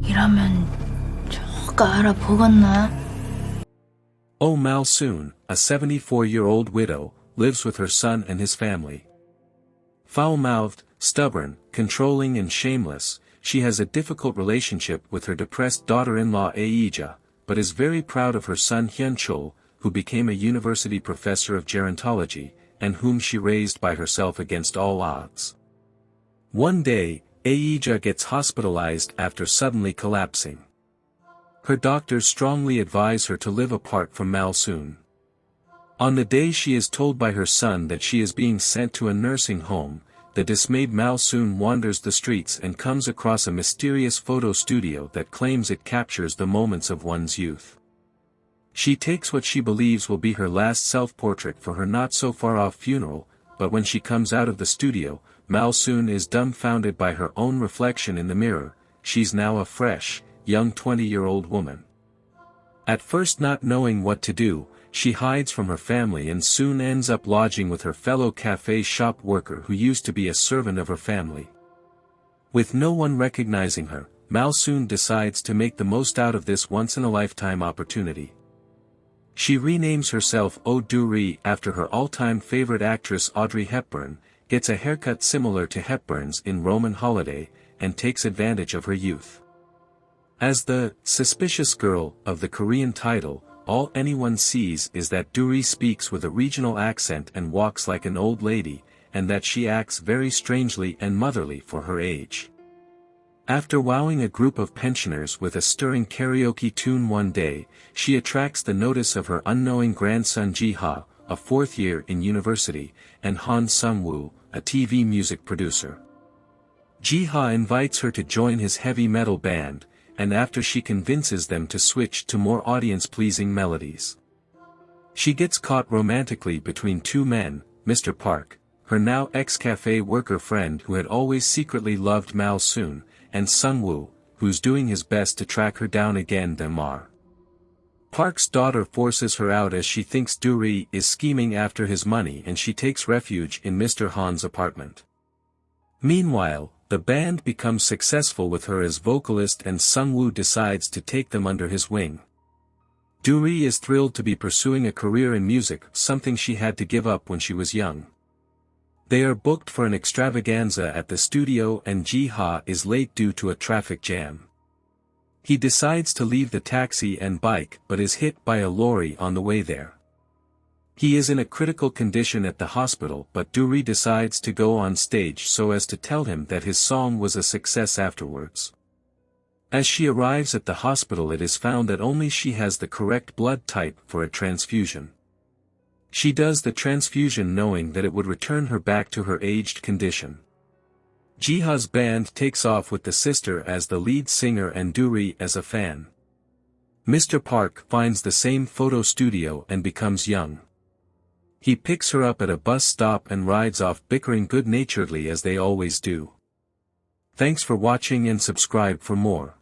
이러면 저가 알아보겠나? Oh Malsoon, a 74-year-old widow, lives with her son and his family. Foul-mouthed, stubborn, controlling and shameless, she has a difficult relationship with her depressed daughter-in-law Aija, but is very proud of her son Hyun-chul, who became a university professor of gerontology, and whom she raised by herself against all odds. One day, Aija gets hospitalized after suddenly collapsing. Her doctors strongly advise her to live apart from Malsoon. On the day she is told by her son that she is being sent to a nursing home, the dismayed Malsoon wanders the streets and comes across a mysterious photo studio that claims it captures the moments of one's youth. She takes what she believes will be her last self-portrait for her not-so-far-off funeral, but when she comes out of the studio, Malsoon is dumbfounded by her own reflection in the mirror. She's now a fresh, young 20-year-old woman. At first not knowing what to do, she hides from her family and soon ends up lodging with her fellow cafe shop worker who used to be a servant of her family. With no one recognizing her, Malsoon decides to make the most out of this once-in-a-lifetime opportunity. She renames herself Oh Do-ri after her all-time favorite actress Audrey Hepburn, gets a haircut similar to Hepburn's in Roman Holiday, and takes advantage of her youth. As the suspicious girl of the Korean title, all anyone sees is that Do-ri speaks with a regional accent and walks like an old lady, and that she acts very strangely and motherly for her age. After wowing a group of pensioners with a stirring karaoke tune one day, she attracts the notice of her unknowing grandson Ji-ha, a fourth year in university, and Han Sung-woo, a TV music producer. Ji-ha invites her to join his heavy metal band, and after she convinces them to switch to more audience-pleasing melodies. She gets caught romantically between two men, Mr. Park, her now ex-cafe worker friend who had always secretly loved Malsoon, and Sung-woo, who's doing his best to track her down again. Mar. Park's daughter forces her out as she thinks Do-ri is scheming after his money and she takes refuge in Mr. Han's apartment. Meanwhile, the band becomes successful with her as vocalist and Sung-woo decides to take them under his wing. Do-ri is thrilled to be pursuing a career in music, something she had to give up when she was young. They are booked for an extravaganza at the studio and Ji-ha is late due to a traffic jam. He decides to leave the taxi and bike but is hit by a lorry on the way there. He is in a critical condition at the hospital but Do-ri decides to go on stage so as to tell him that his song was a success afterwards. As she arrives at the hospital it is found that only she has the correct blood type for a transfusion. She does the transfusion knowing that it would return her back to her aged condition. Ji-ha's band takes off with the sister as the lead singer and Do-ri as a fan. Mr. Park finds the same photo studio and becomes young. He picks her up at a bus stop and rides off bickering good-naturedly as they always do. Thanks for watching and subscribe for more.